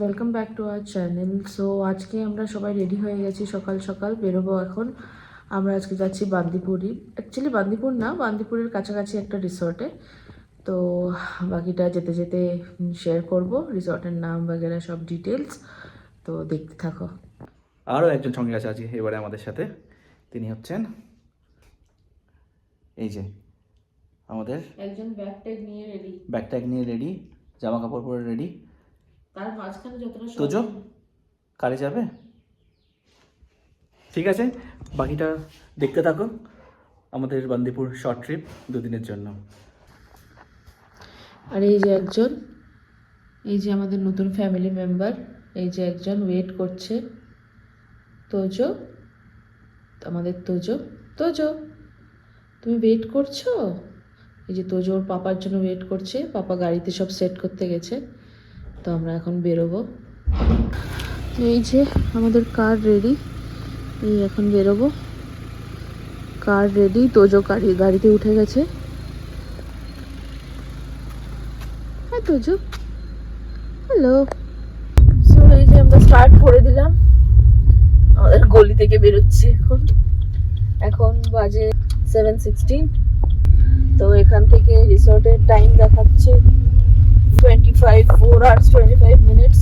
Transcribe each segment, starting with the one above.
Welcome back to our channel. So আজকে আমরা সবাই রেডি হয়ে গেছি, সকাল সকাল বেরোবো এখন। আমরা আজকে যাচ্ছি বান্দিপুরি, অ্যাকচুয়ালি বান্দিপুর না, বান্দিপুরের কাছাকাছি একটা রিসর্টে। তো বাকিটা যেতে যেতে শেয়ার করব, রিসর্টের নাম বগেরা সব ডিটেলস। তো দেখতে থাকো। আরও একজন সঙ্গে আছে আজকে এবারে আমাদের সাথে, তিনি হচ্ছেন এই যে আমাদের একজন ব্যাগ ট্যাগ নিয়ে রেডি, জামা কাপড় পরে রেডি। তার মাঝখানে যতটা তোজো কারে যাবে? ঠিক আছে, বাকিটা দেখতে থাকো। আমাদের বান্দিপুর শর্ট ট্রিপ 2 দিনের জন্য। আর এই যে একজন, এই যে আমাদের নতুন ফ্যামিলি মেম্বার, এই যে একজন ওয়েট করছে, তোজো, আমাদের তোজো। তোজো তুমি ওয়েট করছো? এই যে তোজো ওর পাপার জন্য ওয়েট করছে, পাপা গাড়িতে সব সেট করতে গেছে। তো আমরা এখন বেরোবো। এই যে আমাদের কার রেডি, এই এখন বেরোবো, কার রেডি। তোজো গাড়িতে উঠে গেছে। হ্যাঁ তোজো, হ্যালো। সো এই যে আমরা স্টার্ট করে দিলাম, আমাদের গলি থেকে বেরোচ্ছি এখন বাজে 7:16। তো এখান থেকে রিসর্টের টাইম দেখাচ্ছে 4 hours 25 minutes।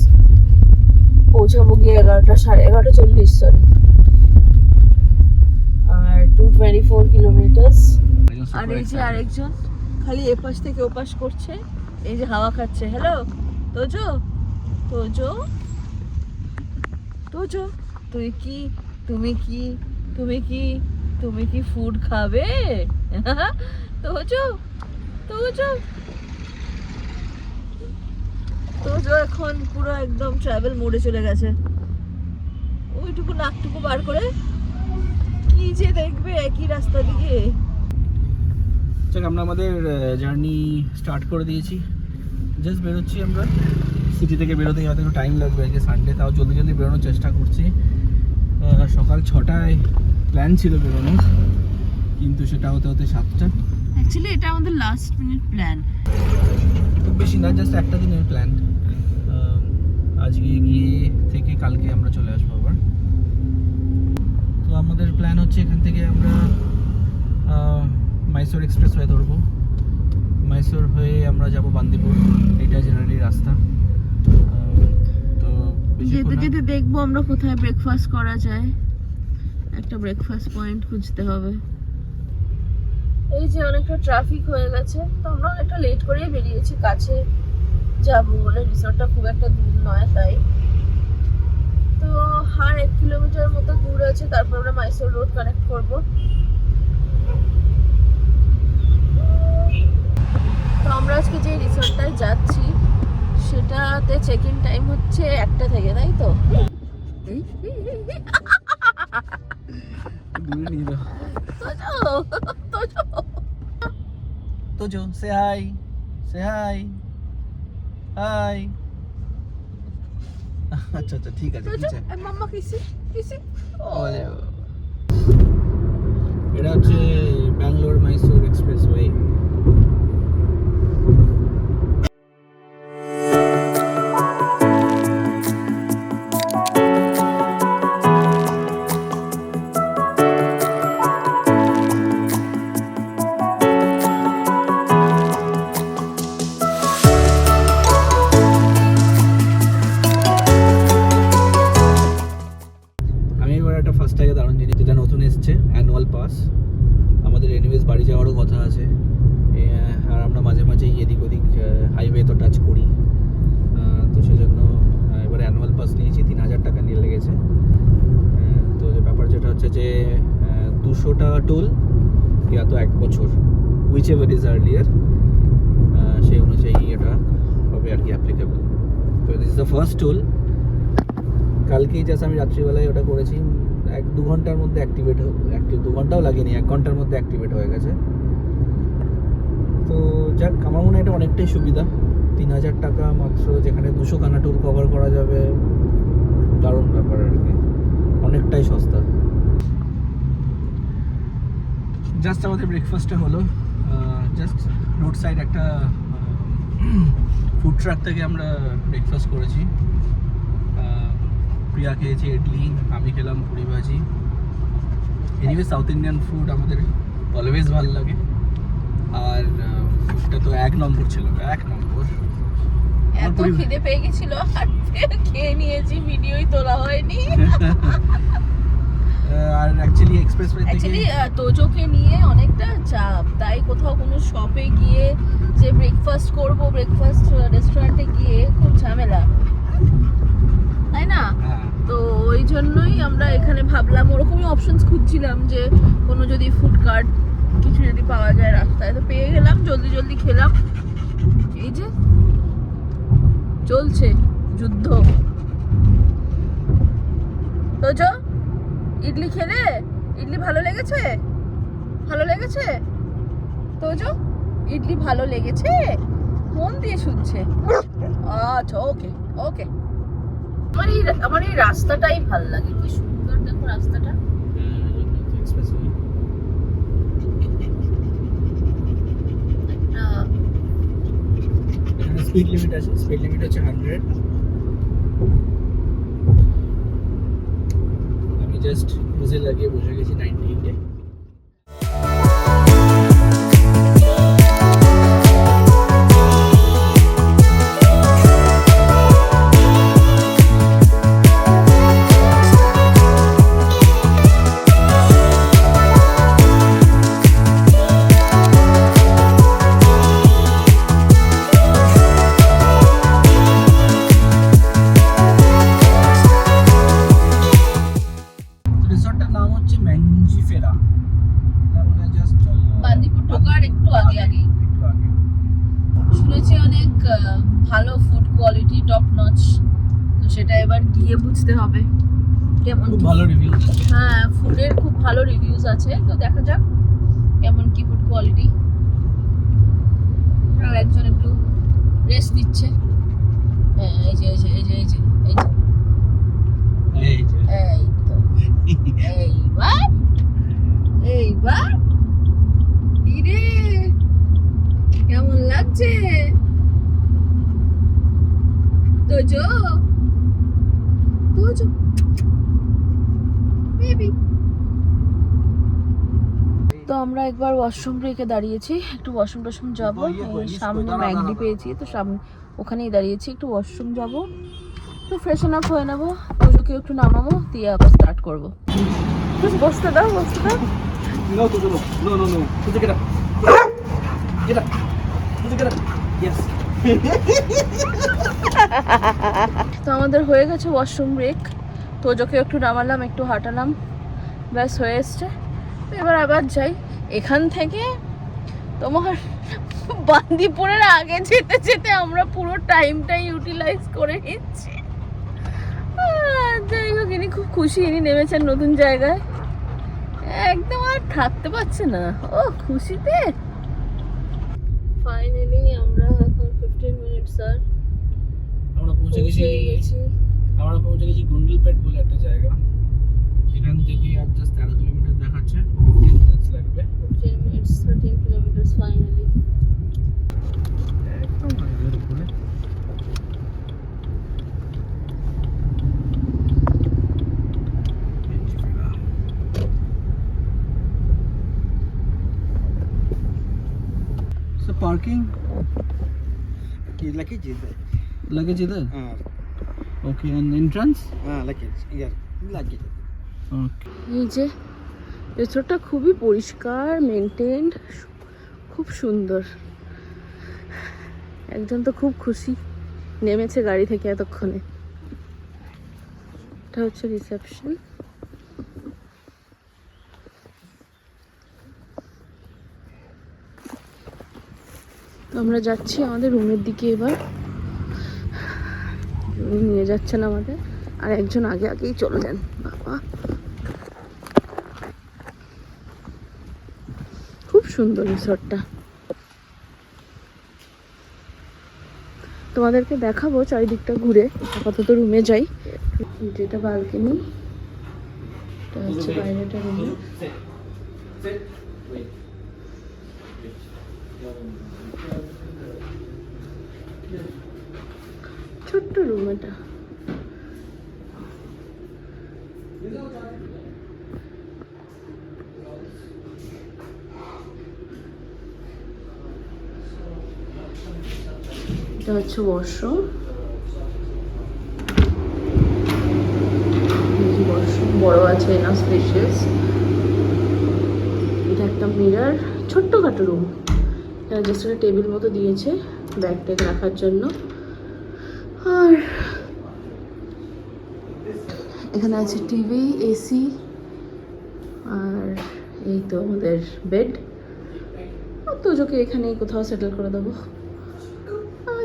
পৌঁছাবো গিয়ে 11:40, সরি। আর 224 কিলোমিটার্স। আর এই যে আরেকজন খালি এপাশ থেকে ওপাশ করছে, এই যে হাওয়া খাচ্ছে। হ্যালো তোজো, তোজো, তোজো, তুমি কি ফুড খাবে? তোজো, তোজো, তোজো এখন পুরো একদম ট্রাভেল মোডে চলে গেছে। ওইটুকু নাকটুকু বার করে কি যে দেখবে একই রাস্তা দিয়ে। যাক, আমরা আমাদের জার্নি স্টার্ট করে দিয়েছি। জাস্ট বেরোচ্ছি আমরা। সিটি থেকে বেরোতে হয়তো একটু টাইম লাগবে, আজকে সানডে, তাও জলদি জলদি বেরোনোর চেষ্টা করছি। সকাল 6টায় প্ল্যান ছিল বেরোনোর, কিন্তু সেটা হতে হতে 7টা। অ্যাকচুয়ালি এটা আমাদের লাস্ট মিনিট প্ল্যান, খুব বেশি না, জাস্ট একটা দিনের প্ল্যান। আজকে গিয়ে থেকে কালকে আমরা চলে আসবো আবার। তো আমাদের প্ল্যান হচ্ছে এখান থেকে আমরা মাইসোর এক্সপ্রেস হয়ে ধরবো, মাইসোর হয়ে আমরা যাব বান্দিপুর। এটা জেনারেলি রাস্তা। তো যেতে যেতে দেখবো আমরা কোথায় ব্রেকফাস্ট করা যায়, একটা ব্রেকফাস্ট পয়েন্ট খুঁজতে হবে। এই যে অনেকটা ট্রাফিক হয়ে গেছে, তো আমরা অনেকটা লেট করেই বেরিয়েছি, কাছে যাবো বলে। রিসর্টটা খুব একটা দূর নয়, তাই তো আর 1 কিলোমিটার মতো দূর আছে, তারপর আমরা মাইসোর রোড কানেক্ট করব। তো আমরা আজকে যে রিসর্টটায় যাচ্ছি সেটাতে চেক ইন টাইম হচ্ছে 1টা থেকে, তাই তো? তোজো সে হাই, সে হাই, হাই। আচ্ছা আচ্ছা, ঠিক আছে, ঠিক আছে। মাম্মা কিসি কিসি। এটা হচ্ছে ব্যাঙ্গালোর মাইসোর এক্সপ্রেসওয়ে। ফার্স্টটাকে দারুণ জিনিস যেটা নতুন এসছে, অ্যানুয়াল পাস। আমাদের এনিওয়েজ বাড়ি যাওয়ারও কথা আছে, আর আমরা মাঝে মাঝেই এদিক ওদিক হাইওয়ে তো টাচ করি। তো সেজন্য এবারে অ্যানুয়াল পাস নিয়েছি, 3000 টাকা নিয়ে লেগেছে। তো যে ব্যাপার যেটা হচ্ছে যে 200 টাকা টোল, ইয়া তো 1 বছর, উইচ এভার ইজ আর্লিয়ার, সেই অনুযায়ী এটা হবে আর কি অ্যাপ্লিকেবল। তো this is the first toll. কালকেই জাস্ট আমি রাত্রিবেলায় ওটা করেছি, 1-2 ঘন্টার মধ্যে অ্যাক্টিভেট 2 ঘন্টাও লাগেনি, 1 ঘন্টার মধ্যে অ্যাক্টিভেট হয়ে গেছে। তো যাক, আমার মনে হয় এটা অনেকটাই সুবিধা। 3000 টাকা মাত্র, যেখানে 200 খানা টুল কভার করা যাবে। দারুণ ব্যাপার আর কি, অনেকটাই সস্তা। জাস্ট আমাদের ব্রেকফাস্টটা হলো, জাস্ট রোড সাইড একটা ফুড ট্রাক থেকে আমরা ব্রেকফাস্ট করেছি। প্রিয়া খেয়েছে ইডলি, আমি খেলাম পুরি ভাজি। এনিওয়ে সাউথ ইন্ডিয়ান ফুড আমাদের অলওয়েজ ভালো লাগে, আর ফুডটা তো 1 নম্বর ছিল, 1 নম্বর। এত খিদে পেয়ে গেছিল আর খেয়ে নিয়েছি, ভিডিওই তোলা হয়নি। আর অ্যাকচুয়ালি এক্সপ্রেসওয়ে থেকে অ্যাকচুয়ালি তোজোকে নিয়ে অনেকটা চাপ, তাই কোথাও কোনো শপে গিয়ে যে ব্রেকফাস্ট করব, ব্রেকফাস্ট রেস্টুরেন্টে গিয়ে খুব ঝামেলা, তাই না? হ্যাঁ, তো ওই জন্যই আমরা এখানে ভাবলাম, ওরকমই অপশনস খুঁজছিলাম যে কোনো যদি ফুড কার্ট কিছু যদি পাওয়া যায় রাস্তায়, তো পেয়ে গেলাম, জলদি জলদি খেলাম। এই যে চলছে যুদ্ধ। তোজো ইডলি খেলে? ইডলি ভালো লেগেছে? ভালো লেগেছে তোজো? ইডলি ভালো লেগেছে? মন দিয়ে শুনছে। আচ্ছা, ওকে ওকে। আমার এই রাস্তাটাই ভালো লাগে, কি সুন্দর দেখো রাস্তাটা। এক্সপ্রেসওয়ে এখানে স্পিড লিমিট আছে, স্পিড লিমিট হচ্ছে 100। আমি জাস্ট ক্রুজে লাগিয়ে বসে গেছি 90-এ। রিসর্টটার নাম হচ্ছে ম্যাঞ্জিফেরা, তার মানে জাস্ট বান্দিপুর ঢোকার একটু আগে আগে। একটু আগে। শুনেছি অনেক ভালো ফুড কোয়ালিটি, টপ নচ। তো সেটা এবার গিয়ে বুঝতে হবে কেমন খুব কি। ভালো রিভিউ আছে। হ্যাঁ, ফুডের খুব ভালো রিভিউজ আছে, তো দেখা যাক কেমন কি ফুড কোয়ালিটি। আর একজন একটু রেস্ট নিচ্ছে। হ্যাঁ, এই যে এই যে এই যে এই যে এই যে এই যে এই তো এইবার ইরে কেমন লাগছে তোজো? তোজো বেবি। তো আমরা একবার ওয়াশরুম ব্রেকে দাঁড়িয়েছি, একটু ওয়াশরুম টশরুম যাবো। এই সামনে ম্যাগডি পেয়েছি, তো সামনে ওখানেই দাঁড়িয়েছি, একটু ওয়াশরুম যাবো, একটু ফ্রেশন আপ হয়ে নেবো, তোজোকে একটু নামাবো, দিয়ে আবার স্টার্ট করবো। বসতে দাও, বসতে দাও। No, no, no, no. Put it up. Get up. Put it up. Yes. তো আমাদের হয়ে গেছে ওয়াশরুম ব্রেক, তোজোকে একটু নামালাম, একটু হাঁটালাম, ব্যাস হয়ে এসছে। এবার আবার যাই এখান থেকে। তোমার বান্দিপুরের আগে যেতে যেতে আমরা পুরো টাইমটাই ইউটিলাইজ করে নিচ্ছি। যাই হোক, ইনি খুব খুশি, ইনি নেমেছেন নতুন জায়গায়, একদম আর থাকতে পারছে না ও খুশিতে। ফাইনালি আমরা এখন 15 মিনিট স্যার আমরা পৌঁছে গেছি গুন্ডলপেট বলে একটা জায়গা। এখান থেকে আর জাস্ট 13 কিলোমিটার দেখাচ্ছে, 15 মিনিটস লাগবে। 15 মিনিটস 13 কিলোমিটার ফাইনালি। একদম হাইওয়ের উপরে। So parking luggage is there. luggage इधर? Okay, and entrance? Luggage. Here, luggage. Okay. এই যে রেস্টুরেন্টটা খুবই পরিষ্কার, মেনটেন্ড, খুব সুন্দর। একজন তো খুব খুশি, নেমেছে গাড়ি থেকে এতক্ষণে। এটা হচ্ছে রিসেপশন। তো আমরা যাচ্ছি আমাদের রুমের দিকে এবার। নিয়ে যাচ্ছেন আমাদের, আর একজন আগে আগেই চলে যান। বাবা, খুব সুন্দর রিসর্টটা, তোমাদেরকে দেখাবো চারিদিকটা ঘুরে। আপাতত রুমে যাই। যেটা বালকনি, এটা হচ্ছে বাইরেটা রুম। ছোট্ট রুম এটা। এটা হচ্ছে ওয়াশরুম। ওয়াশরুম বড় আছে, না স্পেশিয়াস। এটা একটা মিরর, ছোট্টখাটো রুম। এটা জাস্ট একটা টেবিল মতো দিয়েছে ব্যাগ ট্যাগ রাখার জন্য। আর এখানে আছে টিভি, এসি, আর এই তো আমাদের বেড। তোজোকে এখানেই কোথাও সেটেল করে দেবো।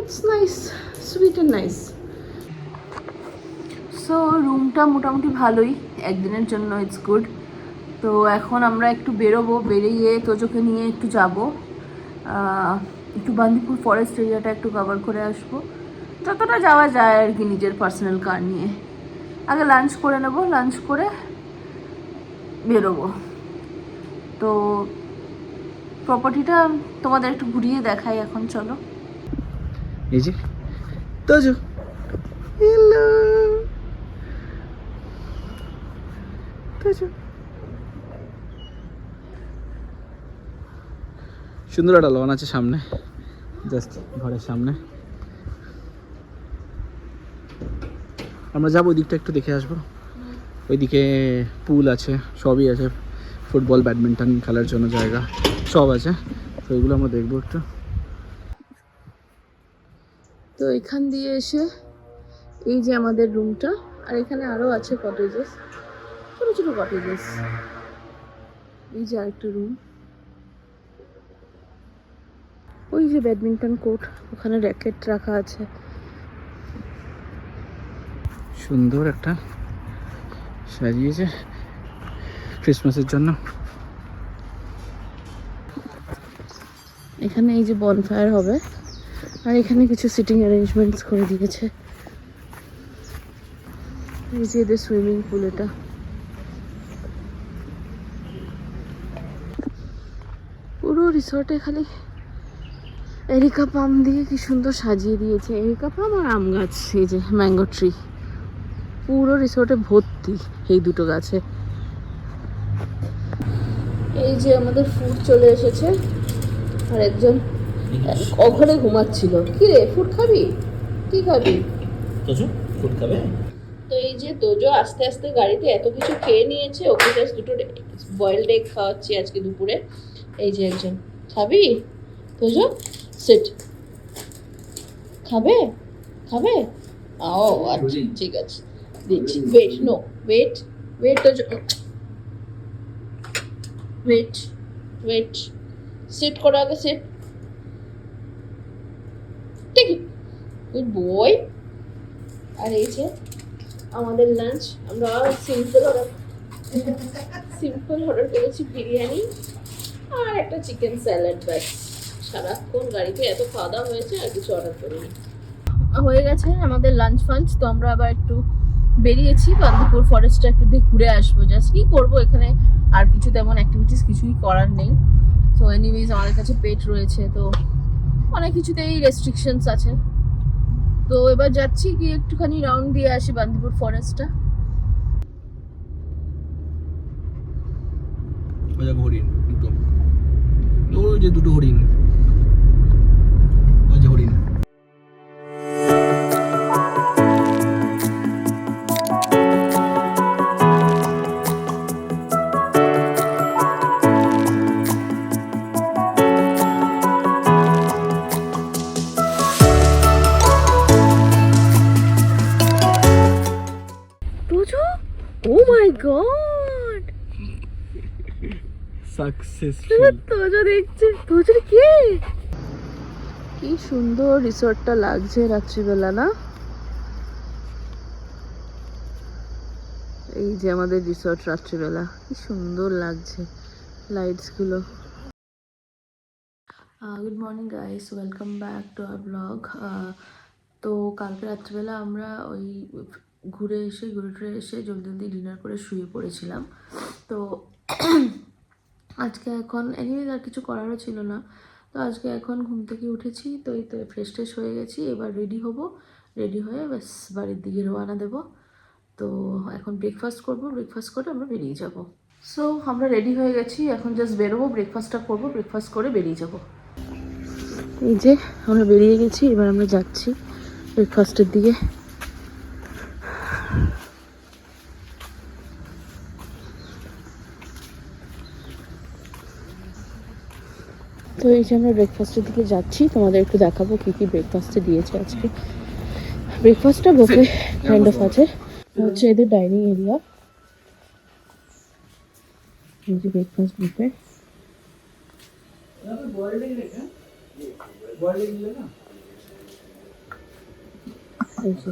It's nice, sweet and nice. So রুমটা মোটামুটি ভালোই, একদিনের জন্য ইটস গুড। তো এখন আমরা একটু বেরোবো, বেরিয়ে তোজোকে নিয়ে একটু যাব, একটু বান্দিপুর ফরেস্ট এরিয়াটা একটু কভার করে আসবো, যতটা যাওয়া যায় আর কি নিজের পার্সোনাল কার নিয়ে। আগে লাঞ্চ করে নেব, লাঞ্চ করে বেরোবো। তো প্রপার্টিটা তোমাদের একটু ঘুরিয়ে দেখাই এখন, চলো। এই যে তোজো, হ্যালো তোজো। সুন্দর একটা লন আছে সামনে, জাস্ট ঘরের সামনে। আমরা যাবো ওই দিকটা একটু দেখে আসবো। ওইদিকে পুল আছে, সবই আছে, ফুটবল ব্যাডমিন্টন খেলার জন্য জায়গা সব আছে। তো ওইগুলো আমরা দেখবো একটু। তো এখান দিয়ে এসে এই যে আমাদের রুমটা, আর এখানে আরও আছে কটেজেস, ছোটো ছোটো কটেজেস। এই যে আরেকটা রুম, ওই যে ব্যাডমিন্টন কোর্ট, ওখানে র্যাকেট রাখা আছে। সুন্দর একটা সাজিয়েছে ক্রিসমাসের জন্য। এখানে এই যে বনফায়ার হবে, আর এখানে কিছু সিটিং অ্যারেঞ্জমেন্টস করে দিয়েছে। এই যে এদের সুইমিং পুল, এটা পুরো রিসর্টে খালি এরিকা পাম দিয়ে কি সুন্দর সাজিয়ে দিয়েছে। এরিকা পাম আর আম গাছ, এই যে ম্যাঙ্গো ট্রি, পুরো রিসর্টে ভর্তি এই দুটো গাছে। এই যে আমাদের ফুড চলে এসেছে, আর একজন অঘরে ঘুমাচ্ছিল। কি রে, ফুড খাবি? কি খাবি? তোজো ফুড খাবে? তো এই যে তোজো আস্তে আস্তে গাড়িতে এত কিছু খেয়ে নিয়েছে, ওকে জাস্ট দুটো বয়েলড এগ খাওয়াচ্ছি আজকে দুপুরে। এই যে একজন, খাবি তোজো? সিট, খাবে? খাবে? ও আচ্ছা, ঠিক আছে, দিচ্ছি। Wait, no wait, wait Tojo, wait wait, sit করো আগে, সিট। ঠিক, গুড বয়। আর এই যে আমাদের লাঞ্চ, আমরা সিম্পল অর্ডার করেছি, বিরিয়ানি আর একটা চিকেন স্যালাড, ব্যাস। সারাক্ষণ গাড়িতে এত খাওয়া দাওয়া হয়েছে, আর কিছু অর্ডার করিনি। হয়ে গেছে আমাদের লাঞ্চ ফাঞ্চ। তো আমরা আবার একটু বেরিয়েছি, বান্দিপুর ফরেস্টটা একটু দিয়ে ঘুরে আসবো। জাস্ট কি করবো এখানে, আর কিছু তেমন অ্যাক্টিভিটিস কিছুই করার নেই। তো এনিওয়েজ আমাদের কাছে পেট রয়েছে, তো অনেক কিছুতেই রেস্ট্রিকশনস আছে। তো এবার যাচ্ছি, গিয়ে একটুখানি রাউন্ড দিয়ে আসি বান্দিপুর ফরেস্টটা। ওই যে হরিণ দুটো, ওই যে দুটো হরিণ, ওই যে হরিণ। তোজো, ও মাই গড, সাকসেসফুল। তোজো দেখছে। তোজোর কে? কি সুন্দর রিসর্টটা লাগছে রাত্রিবেলা, না? এই যে আমাদের রিসর্ট রাত্রিবেলা, কি সুন্দর লাগছে লাইটস গুলো। Good morning guys, welcome back to our blog. তো কালকে রাত্রিবেলা আমরা ওই ঘুরে টুরে এসে জলদি জলদি ডিনার করে শুয়ে পড়েছিলাম। তো আজকে এখন এনিওয়েজ আর কিছু করারও ছিল না, তো আজকে এখন ঘুম থেকে উঠেছি। তো এই তো ফ্রেশ ট্রেশ হয়ে গেছি, এবার রেডি হব, রেডি হয়ে ব্যাস বাড়ির দিকে রওনা দেবো। তো এখন ব্রেকফাস্ট করবো, ব্রেকফাস্ট করে আমরা বেরিয়ে যাব। সো আমরা রেডি হয়ে গেছি, এখন জাস্ট বেরোবো, ব্রেকফাস্টটা করবো, ব্রেকফাস্ট করে বেরিয়ে যাব। এই যে আমরা বেরিয়ে গেছি, এবার আমরা যাচ্ছি ব্রেকফাস্টের দিকে। তো এই যে আমরা ব্রেকফাস্টের দিকে যাচ্ছি, তোমাদের একটু দেখাবো কী কী ব্রেকফাস্টে দিয়েছে আজকে। ব্রেকফাস্টটা বুফে কাইন্ড অফ আছে, হচ্ছে এদের ডাইনিং এরিয়া। এই যে ব্রেকফাস্ট বুফে, এই যে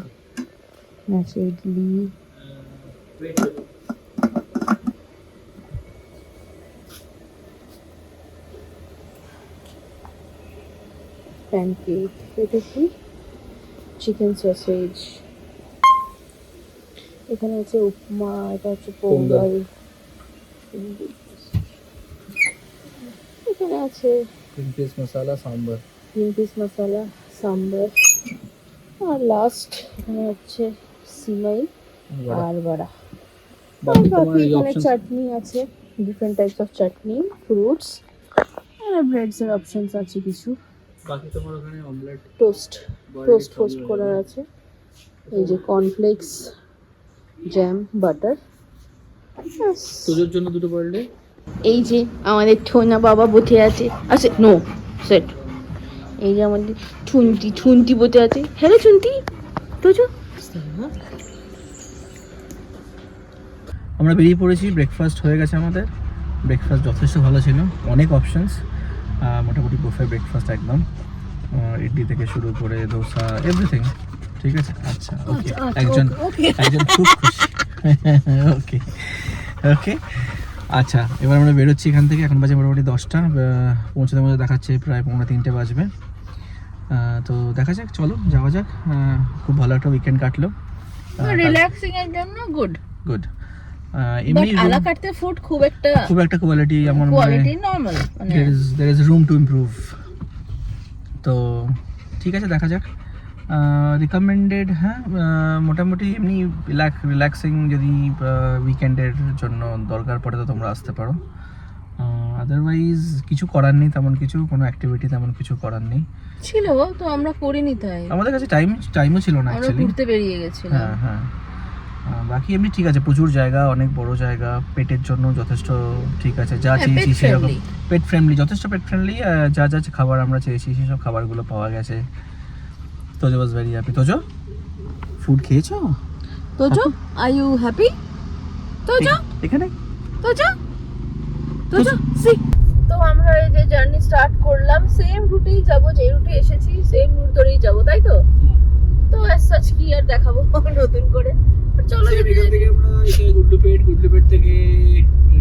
আছে ইডলি, প্যানকেক, এটা কি চিকেন সসেজ, এখানে আছে উপমা, এটা হচ্ছে পোঙ্গল, এখানে আছে গ্রিন পিস মশলা সাম্বার, গ্রিন পিস মশলা সাম্বার, আর লাস্ট এখানে হচ্ছে সিমাই আর বড়া। বাকি বাকি তোমার এই এখানে অপশন চাটনি আছে, different types of chutney, fruits আর ব্রেডস এর অপশনস আছে কিছু, বাকি তোমার ওখানে অমলেট টোস্ট টোস্ট ফোস্ট করা আছে, এই যে কর্নফ্লেক্স, জ্যাম, বাটার। তোজোর জন্য দুটো বয়েলড এগ। এই যে আমাদের ঠোনা বাবা বসে আছে, আচ্ছা নো সেট, এই যে আমাদের ঠুনটি বসে আছে। হ্যালো চুন্টি, তোজো। আমরা বেরিয়ে পড়েছি, ব্রেকফাস্ট হয়ে গেছে আমাদের। ব্রেকফাস্ট যথেষ্ট ভালো ছিল, অনেক অপশনস, মোটামুটি বুফে ব্রেকফাস্ট একদম, ইডলি থেকে শুরু করে ধোসা, এভরিথিং ঠিক আছে। আচ্ছা ওকে, একজন খুব খুশি। ওকে ওকে, আচ্ছা এবার আমরা বেরোচ্ছি এখান থেকে। এখন বাজে মোটামুটি 10টা, পৌঁছতে মধ্যে দেখাচ্ছে প্রায় 2:45 বাজবে। তো দেখা যাক, চলো যাওয়া যাক। খুব ভালো একটা উইকেন্ড কাটলো, রিল্যাক্সিং এর জন্য গুড গুড। বাট আলা কাটতে ফুড খুব একটা কোয়ালিটি আমার কোয়ালিটি নরমাল, মানে there is room to improve। তো ঠিক আছে, দেখা যাক। রিকমেন্ডেড, হ্যাঁ, মোটামুটি এমনি রিল্যাক্সিং যদি উইকেন্ডের জন্য দরকার পড়ে তো তোমরা আসতে পারো। আদারওয়াইজ কিছু করার নেই, তেমন কিছু, কোনো অ্যাক্টিভিটি তেমন কিছু করার নেই ছিল, তো আমরা করিনি, তাই আমাদের কাছে টাইমও ছিল না আমরা অ্যাকচুয়ালি। ঘুরতে বেরিয়ে গেছিলাম। হ্যাঁ হ্যাঁ, বাকি এমনি ঠিক আছে, প্রচুর জায়গা, অনেক বড় জায়গা, পেটের জন্য যথেষ্ট ঠিক আছে, যা হ্যাঁ, চেয়েছি pet সেরকম friendly। পেট ফ্রেন্ডলি, যথেষ্ট পেট ফ্রেন্ডলি। যা যা খাবার আমরা চেয়েছি সেসব খাবারগুলো পাওয়া গেছে। Tojo was very happy. Tojo food খেয়েছো? Tojo are you happy? Tojo এখানে তোজো তোজো সি। তো আমরা এই যে জার্নি স্টার্ট করলাম, সেম রুটেই যাব, যে রুটে এসেছি সেম রুট ধরেই যাব, তাই তো? তো অ্যাজ সাচ কি আর দেখাবো নতুন করে, চলো এখান থেকে আমরা এই গুডলুপেট থেকে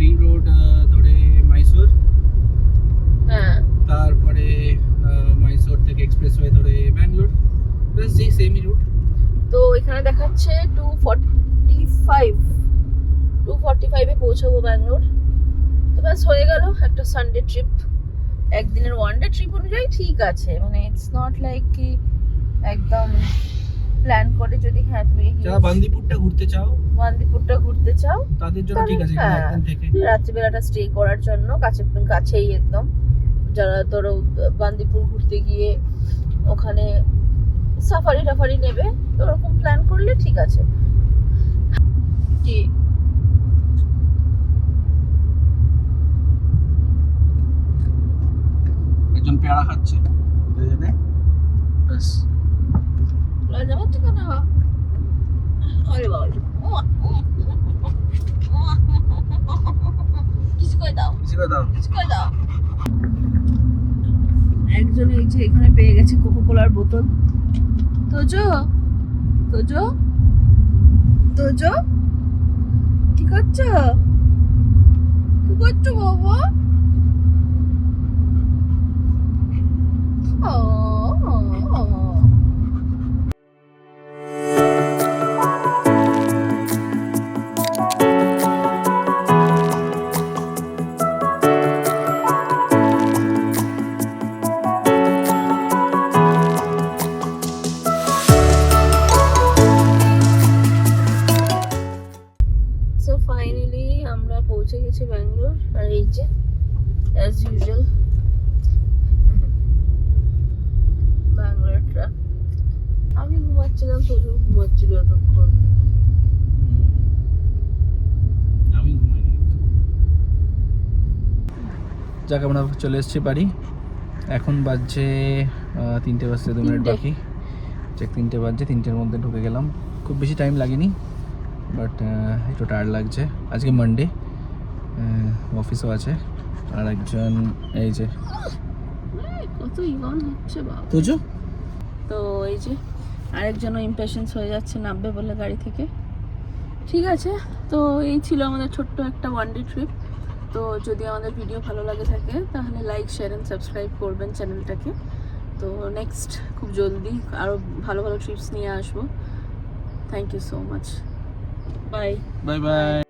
রিং রোড ধরে মাইসোর, হ্যাঁ তারপরে মাইসোর থেকে এক্সপ্রেসওয়ে ধরে ব্যাঙ্গালোর, বাস এই সেমই রুট। তো এখানে দেখাচ্ছে 245 এ পৌঁছাবো ব্যাঙ্গালোর। তো ব্যাস হয়ে গেল একটা সানডে ট্রিপ, একদিনের ওয়ান ডে ট্রিপ অনুযায়ী ঠিক আছে, মানে ইটস নট লাইক কি একদম প্ল্যান করে যদি, হ্যাঁ তুমি যারা বান্দিপুরটা ঘুরতে চাও তাদের জন্য ঠিক আছে, হ্যাঁ, একদিন থেকে রাত্রিবেলাটা স্টে করার জন্য কাছেই একদম। যারা ধরো বান্দিপুর ঘুরতে গিয়ে ওখানে সাফারি টাফারি নেবে, তো ওরকম প্ল্যান করলে ঠিক আছে। কি একজন পেয়ারা খাচ্ছে, বাস যাবো তো কেন? আরে বাবা, কিছু করে দাও, কিছু করে দাও। একজন এই যে এখানে পেয়ে গেছে কোকো কোলার বোতল। তোজো তোজো তোজো কি করছো বাবা? ও পৌঁছে গেছি ব্যাঙ্গালোর। আর এই যে অ্যাজ ইউজুয়াল ব্যাঙ্গালোর ট্রাফিক। আমি ঘুমাচ্ছিলাম, তোজো ঘুমাচ্ছিল এতক্ষণ। আমি ঘুমাইনি। যাক, আমরা চলে এসেছি বাড়ি। এখন বাজছে 3টে বাজতে 2 মিনিট 3টে। বাকি। ঠিক 3টে বাজছে, 3টের মধ্যে ঢুকে গেলাম। খুব বেশি টাইম লাগেনি, বাট একটু টায়ার্ড লাগছে। আজকে মানডে, অফিসও আছে। আর একজন এই যে কত ইগন হচ্ছে বাবা। তুজো, তো এই যে আরেকজনও ইম্পেশেন্স হয়ে যাচ্ছে নামবে বলে গাড়ি থেকে। ঠিক আছে, তো এই ছিল আমাদের ছোট্ট একটা ওয়ান ডে ট্রিপ। তো যদি আমাদের ভিডিও ভালো লাগে থাকে তাহলে লাইক, শেয়ার অ্যান্ড সাবস্ক্রাইব করবেন চ্যানেলটাকে। তো নেক্সট খুব জলদি আরও ভালো ভালো ট্রিপস নিয়ে আসবো। Thank you so much. Bye bye by.